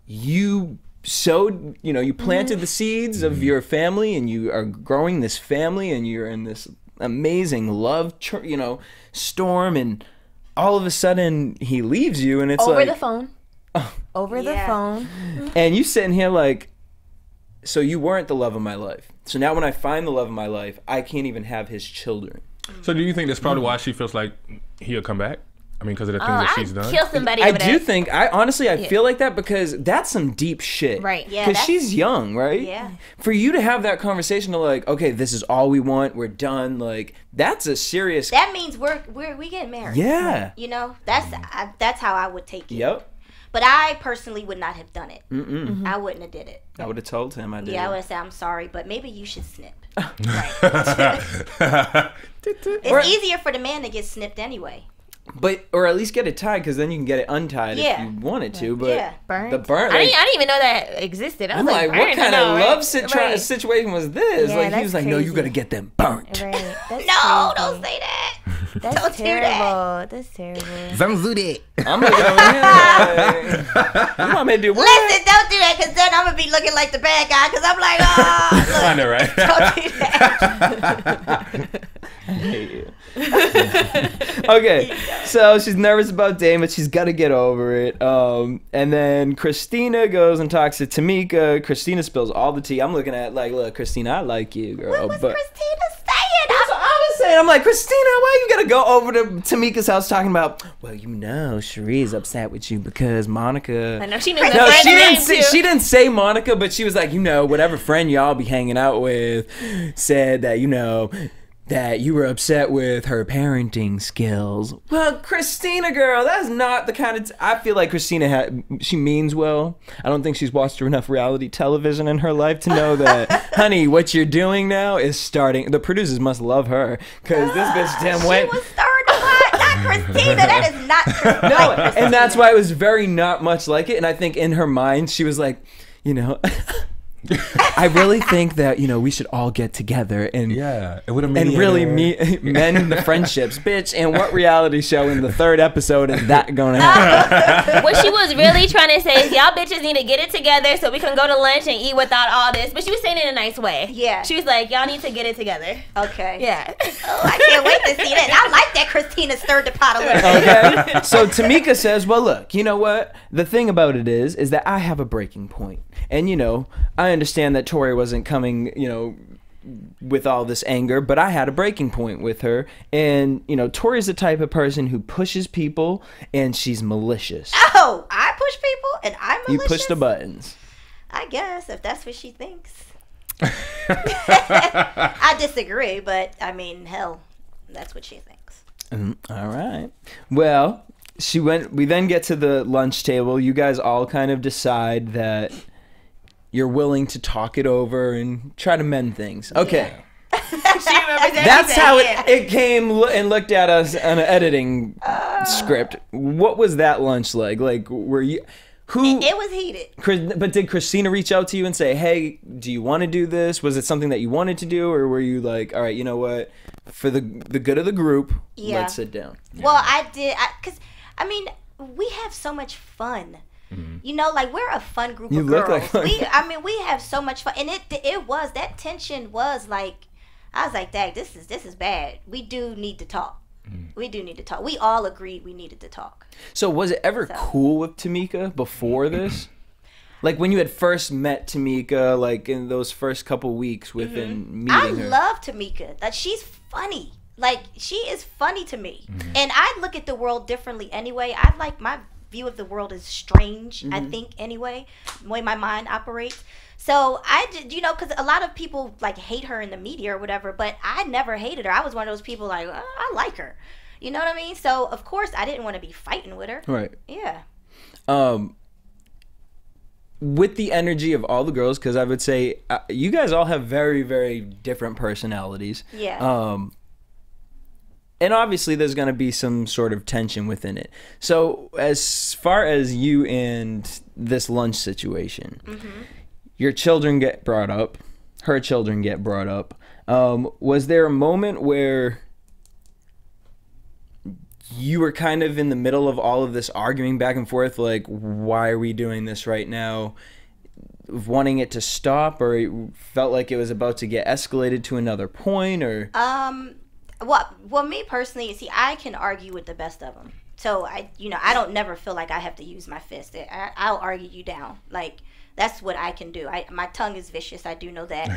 you sowed, you planted the seeds of your family, and you are growing this family, and you're in this amazing love, storm, and all of a sudden he leaves you, and it's over like the phone. Over the phone. And you sitting here like, so you weren't the love of my life. So now when I find the love of my life, I can't even have his children. So do you think that's probably why she feels like he'll come back? I mean, because of the things that she's done? Kill somebody I do think, I feel like that, because that's some deep shit. Right. Yeah. Because she's young, right? Yeah. For you to have that conversation of like, okay, this is all we want, we're done, like, that's a serious... That means we get married. Yeah. That's how I would take it. Yep. But I personally would not have done it. I wouldn't have did it. I would have told him I did. Yeah, I would have said, I'm sorry, but maybe you should snip. Right. It's easier for the man to get snipped anyway. But or at least get it tied, because then you can get it untied if you wanted to. But burnt. The burnt. I didn't even know that existed. I was I'm like, what kind of love situation was this? Yeah, like he was like, no, you gotta get them burnt. Right. That's No, crazy. don't say that. That's Don't do terrible. That's terrible. Zamzude. I'm looking over here. Like, you want me to do what? Listen, don't do that, because then I'm going to be looking like the bad guy, because I'm like, oh, look, I know, right? don't do that. I hate you. Okay, so she's nervous about Dame, but she's got to get over it. And then Christina goes and talks to Tamika. Christina spills all the tea. I'm looking at like, look, Christina, I like you, girl. What was but Christina saying? that's what I was saying. I'm like, Christina, why you gotta go over to Tamika's house talking about? Well, you know, Cherie's upset with you because Monica. I know she knew. No, she didn't say Monica, but she was like, you know, whatever friend y'all be hanging out with said that, you know, that you were upset with her parenting skills. Well, Christina, girl, that's not the kind of... I feel like Christina, she means well. I don't think she's watched enough reality television in her life to know that, honey, what you're doing now is starting... The producers must love her, because this bitch damn went... She was starting to watch. Not Christina. That is not Christina. No, and that's why it was very not much like it, and I think in her mind, she was like, you know... I really think that, you know, we should all get together and really mend the friendships, bitch. And what reality show in the 3rd episode is that gonna happen? What she was really trying to say is y'all bitches need to get it together so we can go to lunch and eat without all this. But she was saying it in a nice way. Yeah. She was like, y'all need to get it together. Okay. Yeah. Oh, I can't wait to see that. I like that Christina stirred the pot a little bit. Okay. So Tamika says, well, look, you know what? The thing about it is that I have a breaking point. And, you know, I understand that Torrei wasn't coming, you know, with all this anger, but I had a breaking point with her. And, you know, Torrei's the type of person who pushes people, and she's malicious. Oh, I push people and I'm malicious? You push the buttons. I guess, if that's what she thinks. I disagree, but, I mean, hell, that's what she thinks. All right. Well, we then get to the lunch table. You guys all kind of decide that you're willing to talk it over and try to mend things. Okay. Yeah. That's how it came and looked at us on an editing script. What was that lunch like? Like, were you... It was heated. But did Christina reach out to you and say, hey, do you want to do this? Was it something that you wanted to do? Or were you like, all right, you know what? For the good of the group, let's sit down. Well, I did. Because, I mean, we have so much fun. Mm-hmm. You know, like, we're a fun group of girls. We have so much fun. And it was, that tension was like, I was like, dang, this is bad. We do need to talk. We do need to talk. We all agreed we needed to talk. So was it ever cool with Tamika before this? Like when you had first met Tamika, like in those first couple weeks within meeting her? I love Tamika. Like, she's funny. Like, she is funny to me. Mm-hmm. And I look at the world differently anyway. I like, my view of the world is strange, I think, anyway, the way my mind operates. So I did, you know, because a lot of people like hate her in the media or whatever, but I never hated her. I was one of those people like, oh, I like her. You know what I mean? So of course I didn't want to be fighting with her. Right. Yeah. With the energy of all the girls, because I would say you guys all have very, very different personalities. Yeah. And obviously there's going to be some sort of tension within it. So as far as you and this lunch situation, your children get brought up, her children get brought up. Was there a moment where you were kind of in the middle of all of this arguing back and forth, like, why are we doing this right now? Wanting it to stop, or it felt like it was about to get escalated to another point, or? Well, me personally, see, I can argue with the best of them. So I don't never feel like I have to use my fist. I'll argue you down. Like, that's what I can do. My tongue is vicious. I do know that.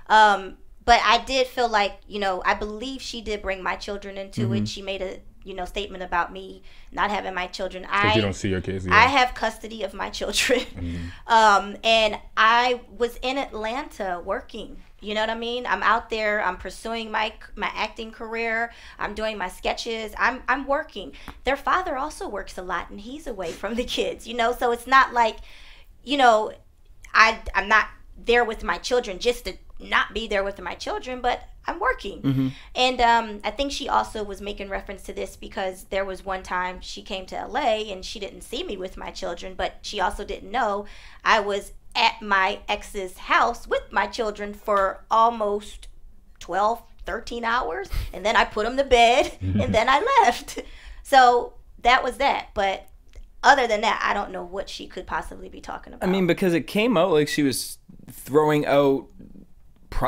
But I did feel like, you know, I believe she did bring my children into it. She made a, you know, statement about me not having my children. Because you don't see your kids. Yeah. I have custody of my children. And I was in Atlanta working. You know what I mean? I'm out there. I'm pursuing my acting career. I'm doing my sketches. I'm working. Their father also works a lot, and he's away from the kids. You know, so it's not like, you know, I'm not there with my children just to not be there with my children, but I'm working. Mm-hmm. And I think she also was making reference to this because there was one time she came to LA and she didn't see me with my children, but she also didn't know I was at my ex's house with my children for almost 12, 13 hours. And then I put them to bed and then I left. So that was that. But other than that, I don't know what she could possibly be talking about. I mean, because it came out like she was throwing out,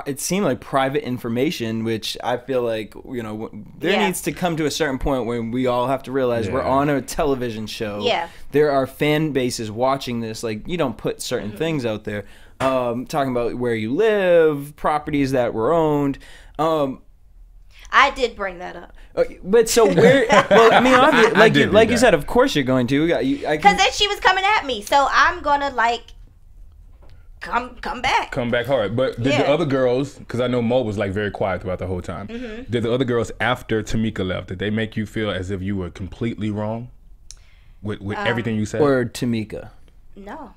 it seemed like private information, which I feel like, you know, there needs to come to a certain point when we all have to realize we're on a television show. Yeah. There are fan bases watching this. Like, you don't put certain things out there. Talking about where you live, properties that were owned. I did bring that up. But so where? Well, I mean, obviously, like you said, of course you're going to. Because then she was coming at me, so I'm gonna like come back. Come back hard. But did the other girls? Because I know Mo was like very quiet throughout the whole time. Did the other girls after Tamika left? Did they make you feel as if you were completely wrong with everything you said? Or Tamika? No.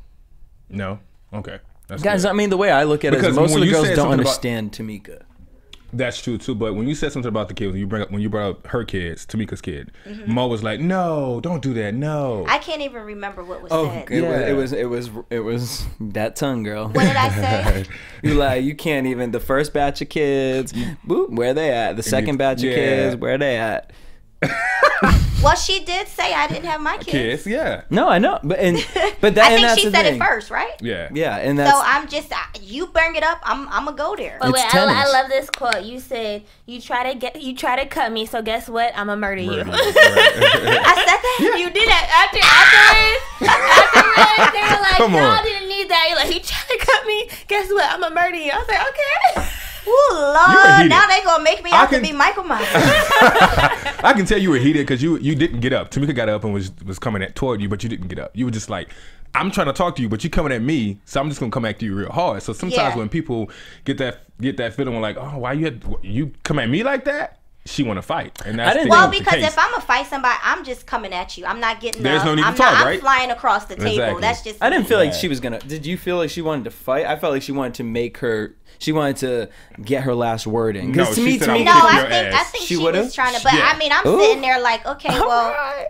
No. Okay. That's Guys, good. I mean, the way I look at it is most of the girls don't understand Tamika. That's true too, but when you said something about the kids, when you brought up her kids, Tamika's kid, Mo was like, "No, don't do that, no." I can't even remember what was said. It was that tongue, girl. What did I say? You like, you can't even. The first batch of kids, boop, where they at? The second batch of kids, where they at? Well, she did say I didn't have my kids. No, I know, but that. I think she said it first, right? Yeah, and that's. So I'm just you bring it up. I'm gonna go there. But wait, I love this quote. You said you try to cut me. So guess what? I'ma murder you. I said that. You did that afterwards. They were like, y'all didn't need that. You're like, you try to cut me. Guess what? I'ma murder you. I was like, okay. Ooh, Lord, now they gonna make me have to be Michael Myers. I can tell you were heated because you didn't get up. Tamika got up and was coming toward you, but you didn't get up. You were just like, I'm trying to talk to you, but you coming at me, so I'm just gonna come at you real hard. So sometimes when people get that feeling, like, oh, why you come at me like that? She want to fight, and that's because if I'm gonna fight somebody, I'm just coming at you. I'm not getting. There's no need to talk, right? I'm flying across the table. Exactly. That's just. I didn't feel like she was gonna. Did you feel like she wanted to fight? I felt like she wanted to make her. She wanted to get her last word in. No, she said, I think she was trying to. But I mean, I'm sitting there like, okay, well.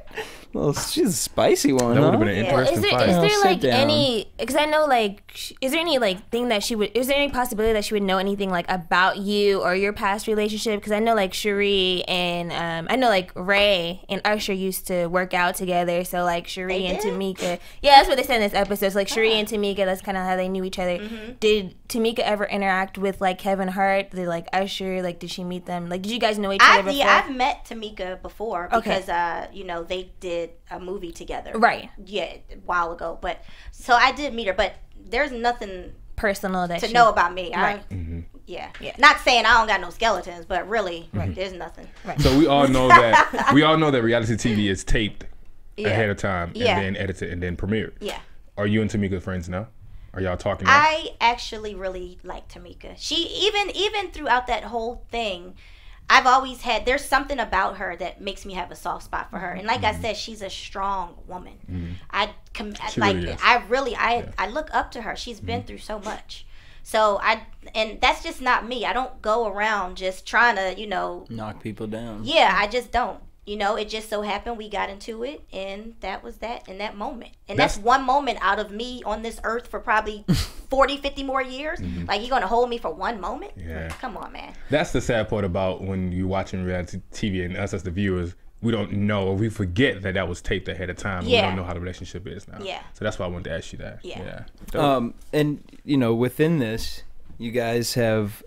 Well, she's a spicy one. That would have been an interesting fight. Is there like any? Because I know like, is there any like thing that she would? Is there any possibility that she would know anything like about you or your past relationship? Because I know like Cherie and I know like Ray and Usher used to work out together. So like Cherie and Tamika, that's what they said in this episode. So like Cherie and Tamika, that's kind of how they knew each other. Did Tamika ever interact with like Kevin Hart? Did like Usher? Like, did she meet them? Like, did you guys know each other before? I've met Tamika before because you know, they did a movie together, right? Yeah, a while ago. But so I did meet her, but there's nothing personal that to know about me, right? Yeah. Not saying I don't got no skeletons, but really, there's nothing. Right. So we all know that reality TV is taped ahead of time and then edited and then premiered. Yeah. Are you and Tamika friends now? Are y'all talking now? I actually really like Tamika. She even throughout that whole thing, I've always had, there's something about her that makes me have a soft spot for her. And like I said, she's a strong woman. I look up to her. She's been through so much. So and that's just not me. I don't go around just trying to, you know, knock people down. Yeah, I just don't. You know, it just so happened we got into it, and that was that in that moment. And that's one moment out of me on this earth for probably 40, 50 more years. Like, you're going to hold me for one moment? Yeah. Come on, man. That's the sad part about when you're watching reality TV and us as the viewers, we don't know, or we forget that was taped ahead of time. Yeah. We don't know how the relationship is now. Yeah. So that's why I wanted to ask you that. Yeah. And, you know, within this, you guys have...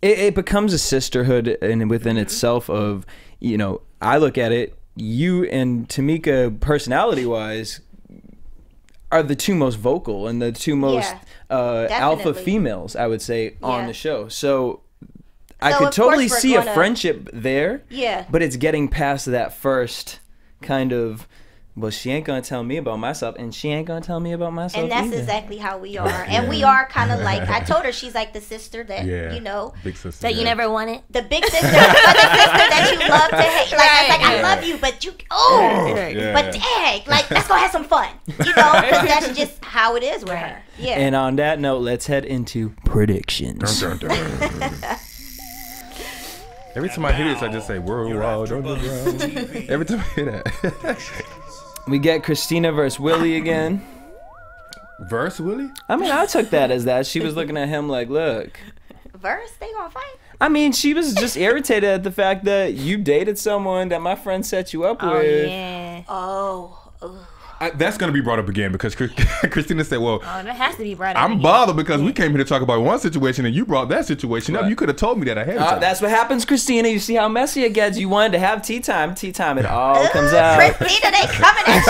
It becomes a sisterhood and within itself of... You know, I look at it, you and Tamika, personality-wise, are the two most vocal and the two most alpha females, I would say, on the show. So I could totally see a friendship there. Yeah. But it's getting past that first kind of well, she ain't gonna tell me about myself, and she ain't gonna tell me about myself. And that's either. exactly how we are. And we are kind of like, I told her she's like the sister that, you know. Big sister. That you never wanted? The big sister, but the sister that you love to hate. Like, I love you, but you, but dang, like, let's go have some fun. You know, because that's just how it is with her. Yeah. And on that note, let's head into predictions. Dun, dun, dun. Every time I hear this, I just say, world, every time I hear that. We get Christina versus Willie again. Verse Willie? I mean, I took that as that. She was looking at him like, look. Verse? They gonna fight? I mean, she was just irritated at the fact that you dated someone that my friend set you up with. Yeah. That's going to be brought up again because Christina said, well, that has to be brought up. I'm bothered because we came here to talk about one situation and you brought that situation up. You could have told me that ahead of time. That's what happens, Christina. You see how messy it gets. You wanted to have tea time. Tea time, it all comes out. Christina, they coming at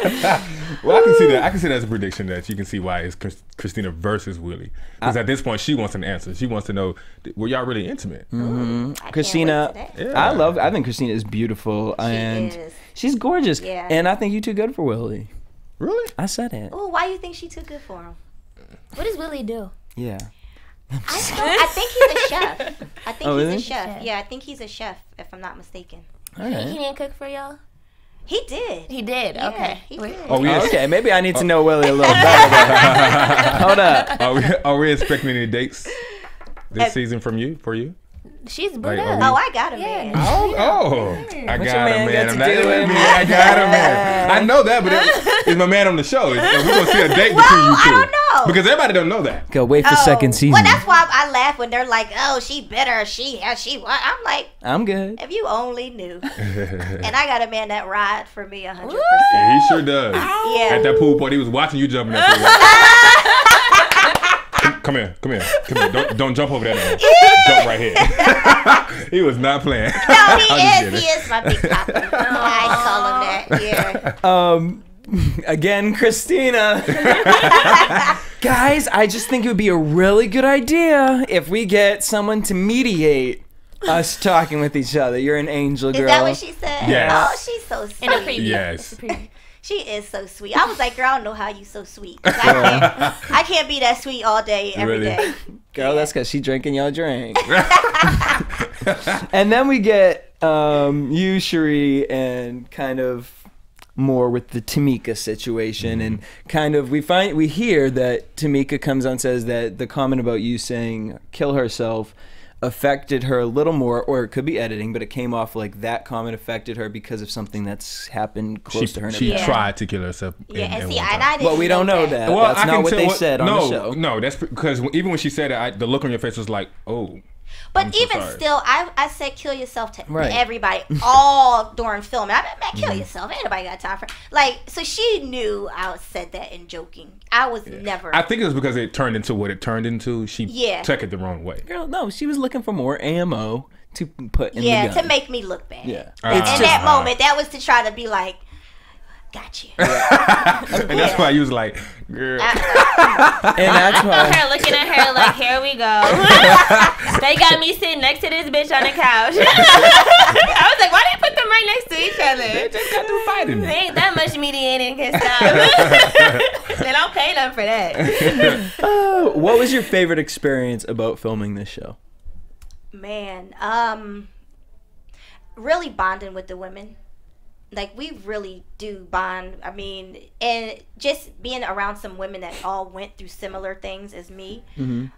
you, girl. Well, I can see that. I can see that as a prediction that you can see why it's Christina versus Willie. Because at this point, she wants an answer. She wants to know, were y'all really intimate? Mm-hmm. Christina, I think Christina is beautiful. She's gorgeous. Yeah. And I think you too good for Willie. Really? I said it. Oh, why you think she too good for him? What does Willie do? Yeah. I think he's a chef. I think really? he's a chef. Yeah, I think he's a chef, if I'm not mistaken. All right. He didn't cook for y'all? He did. He did. Yeah, Okay. he did. Okay, maybe I need to know Willie a little better. Hold up. Are we expecting any dates this season from you? For you? She's Like, booed up. Oh, I got a man. I got a man. got to do it? I got a man. I know that, but it's my man on the show. We're gonna see a date between you two. I don't know. Because everybody don't know that. Go wait for second season. Well, that's why I laugh when they're like, "Oh, she bitter. She what?" I'm like, I'm good. if you only knew. And I got a man that ride for me 100%. Yeah, he sure does. Yeah. At that pool party, he was watching you jumping that pool. Come here. Don't jump over that. Jump right here. He was not playing. No, he is my big papa. I call him that. Yeah. Again, Christina. Guys, I just think it would be a really good idea if we get someone to mediate us talking with each other. You're an angel girl. Is that what she said? Yes. Oh, she's so sweet. In a preview. Yes. She is so sweet. I was like, girl, I don't know how you so sweet. I can't be that sweet all day, every day. Girl, that's because she drinking your drink. And then we get you, Cherie, and kind of more with the Tamika situation, and kind of we hear that Tamika comes on and says that the comment about you saying kill herself affected her a little more, or it could be editing, but it came off like that comment affected her because of something that's happened close to her. She tried to kill herself. Yeah, and see, and I didn't. Well, we don't know that. Well, that's not what they said on the show. No, that's because even when she said it, the look on your face was like, oh. But even still, I said kill yourself to everybody all during filming. I mean, man, kill yourself. Ain't nobody got time for so she knew I said that in joking. I was never. I think it was because it turned into what it turned into. She took it the wrong way. Girl, no, she was looking for more ammo to put in the gun. To make me look bad. Yeah. In that moment, that was to try to be like, got you. And that's why you was like, girl. And that's why her looking at her like, here we go. They got me sitting next to this bitch on the couch. I was like, why do you put them right next to each other? They just got through fighting. They ain't that much mediating can stop. They don't pay them for that. What was your favorite experience about filming this show? Man, really bonding with the women. Like, we really do bond. I mean, and just being around some women that all went through similar things as me. So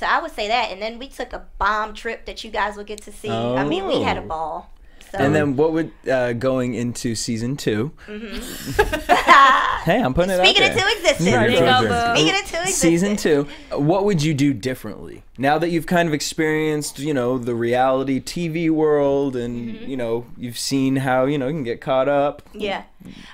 I would say that. And then we took a bomb trip that you guys will get to see. I mean, we had a ball. So. And then what would going into season 2? Hey, I'm putting it out there. Speaking into existence. Speaking into existence. Season 2. What would you do differently now that you've kind of experienced, the reality TV world, and you've seen how you can get caught up? Yeah,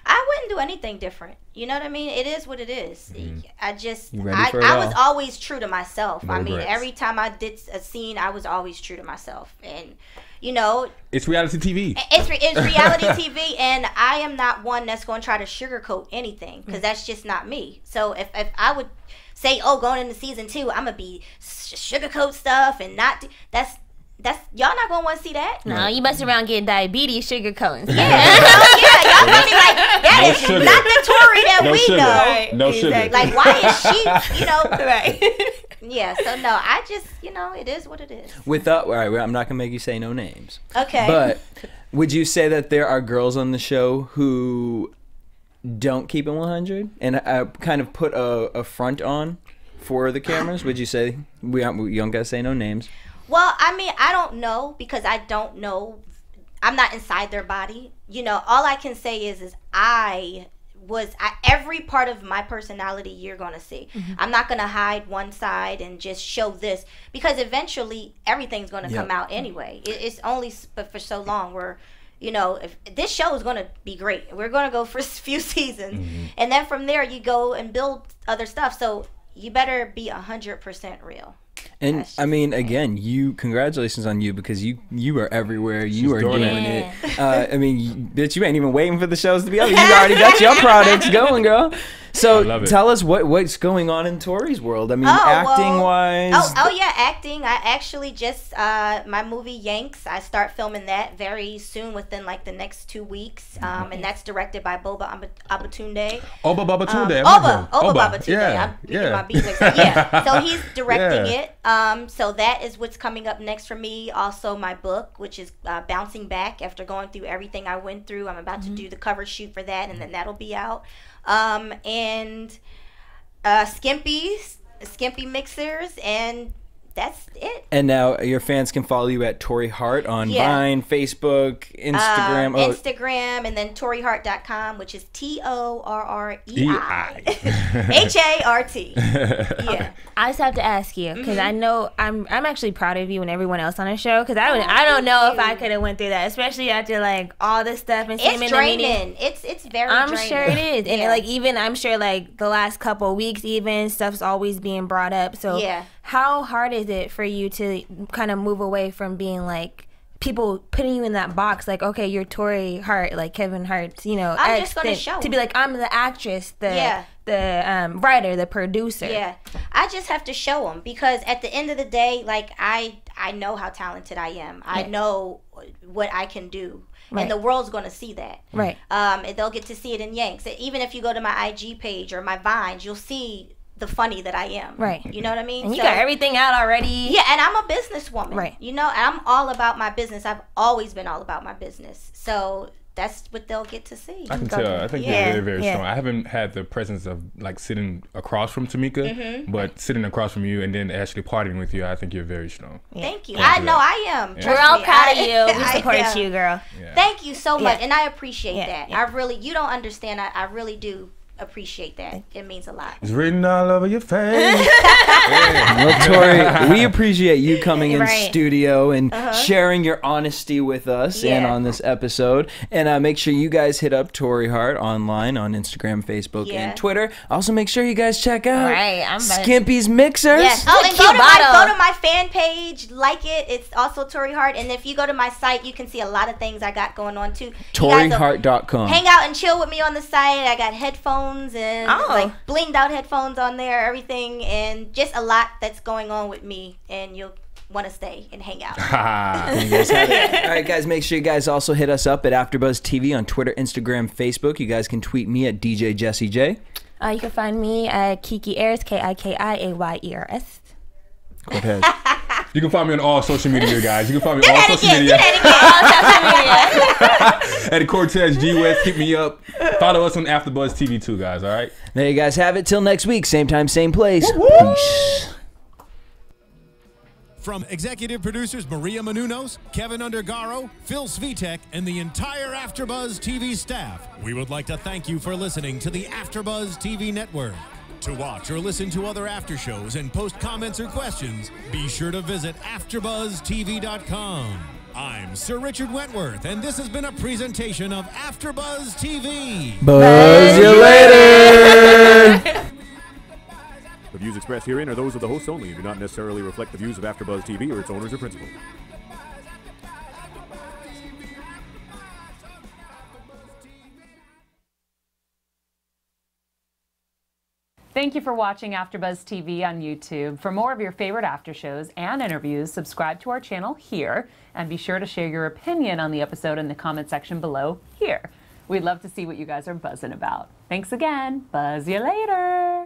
I wouldn't do anything different. You know what I mean? It is what it is. I was always true to myself. No regrets. Every time I did a scene, I was always true to myself, and. It's reality TV. It's reality TV, and I am not one that's going to try to sugarcoat anything, because that's just not me. So if I would say, going into season 2, I'm going to be sugarcoat stuff and not that's y'all not gonna want to see that. No, you mess around getting diabetes, sugar cones. Yeah, y'all gonna be like, that No is sugar. not the Tori that No we sugar. know. Right. No sugar. Like, why is she, Right. Yeah, so no, I just, it is what it is. All right, I'm not gonna make you say no names. Okay. But would you say that there are girls on the show who don't keep it 100 and kind of put a front on for the cameras? Would you say we don't gotta say no names? Well, I mean, I don't know because I don't know. I'm not inside their body. All I can say is every part of my personality you're going to see. Mm-hmm. I'm not going to hide one side and just show this because eventually everything's going to come out anyway. It's only for so long where, if this show is going to be great. We're going to go for a few seasons. Mm-hmm. And then from there you go and build other stuff. So you better be 100% real. And I mean, again, congratulations on you because you are everywhere. You are doing it. I mean, bitch, you ain't even waiting for the shows to be up. You already got your products going, girl. So tell us what's going on in Tori's world. I mean, acting wise. Oh yeah, acting. I actually just my movie Yanks. I start filming that very soon, within like the next 2 weeks. And that's directed by Boba Abatunde. Oba Babatunde. Oba Babatunde. I'm getting my beat mixed up. Yeah. So he's directing it. So that is what's coming up next for me. Also, my book, which is Bouncing Back After Going Through Everything I Went Through. I'm about to do the cover shoot for that, and then that'll be out. And Skimpy Mixers, and that's it. And now your fans can follow you at Torrei Hart on Vine, Facebook, Instagram. Instagram, and then TorreiHart.com, which is TorreiHart. Yeah. I just have to ask you because I know I'm actually proud of you and everyone else on the show because I don't know if I could have went through that, especially after like all this stuff and it's draining. It's very draining. I'm sure it is, and like even I'm sure like the last couple of weeks even stuff's always being brought up. So how hard is it for you to kind of move away from being like people putting you in that box, like, okay, you're Torrei Hart, like Kevin Hart's, I'm just gonna show to be like, I'm the actress, the writer, the producer. Yeah, I just have to show them because at the end of the day, like I know how talented I am. I know what I can do. Right. And the world's going to see that. Right. And they'll get to see it in Yanks. Even if you go to my IG page or my Vines, you'll see the funny that I am. Right. You know what I mean? And you got everything out already. Yeah, and I'm a businesswoman. Right. And I'm all about my business. I've always been all about my business. So that's what they'll get to see. I can tell. I think you're very, very strong. I haven't had the presence of like sitting across from Tamika, but sitting across from you and then actually partying with you, I think you're very strong. Yeah. Thank you. I know I am. Yeah. We're all proud of you. We support you, girl. Yeah. Thank you so much, and I appreciate that. I really, you don't understand. I really do appreciate that. It means a lot. It's written all over your face. Well, Torrei, we appreciate you coming in studio and sharing your honesty with us and on this episode. And make sure you guys hit up Torrei Hart online on Instagram, Facebook, and Twitter. Also, make sure you guys check out Skimpy's Mixers. Yes. Oh, and go to my fan page, like it. It's also Torrei Hart. And if you go to my site, you can see a lot of things I got going on too. TorreiHart.com. Hang out and chill with me on the site. I got headphones and like blinged out headphones on there, everything, and just a lot that's going on with me, and you'll want to stay and hang out. All right, guys, make sure you guys also hit us up at Afterbuzz TV on Twitter, Instagram, Facebook. You guys can tweet me at DJ Jessie J. You can find me at Kiki Ayers, KIKIAYERS. Cortez. You can find me on all social media, guys. You can find me on all social media. At Cortez West, hit me up. Follow us on Afterbuzz TV too, guys. All right. There you guys have it. Till next week, same time, same place. Woo-woo! Peace. From executive producers Maria Menounos, Kevin Undergaro, Phil Svitek, and the entire Afterbuzz TV staff, we would like to thank you for listening to the Afterbuzz TV network. To watch or listen to other after shows and post comments or questions, be sure to visit AfterbuzzTV.com. I'm Sir Richard Wentworth, and this has been a presentation of Afterbuzz TV. Buzz you later! The views expressed herein are those of the hosts only and do not necessarily reflect the views of Afterbuzz TV or its owners or principals. Thank you for watching AfterBuzz TV on YouTube. For more of your favorite after shows and interviews, subscribe to our channel here, and be sure to share your opinion on the episode in the comment section below here. We'd love to see what you guys are buzzing about. Thanks again. Buzz you later.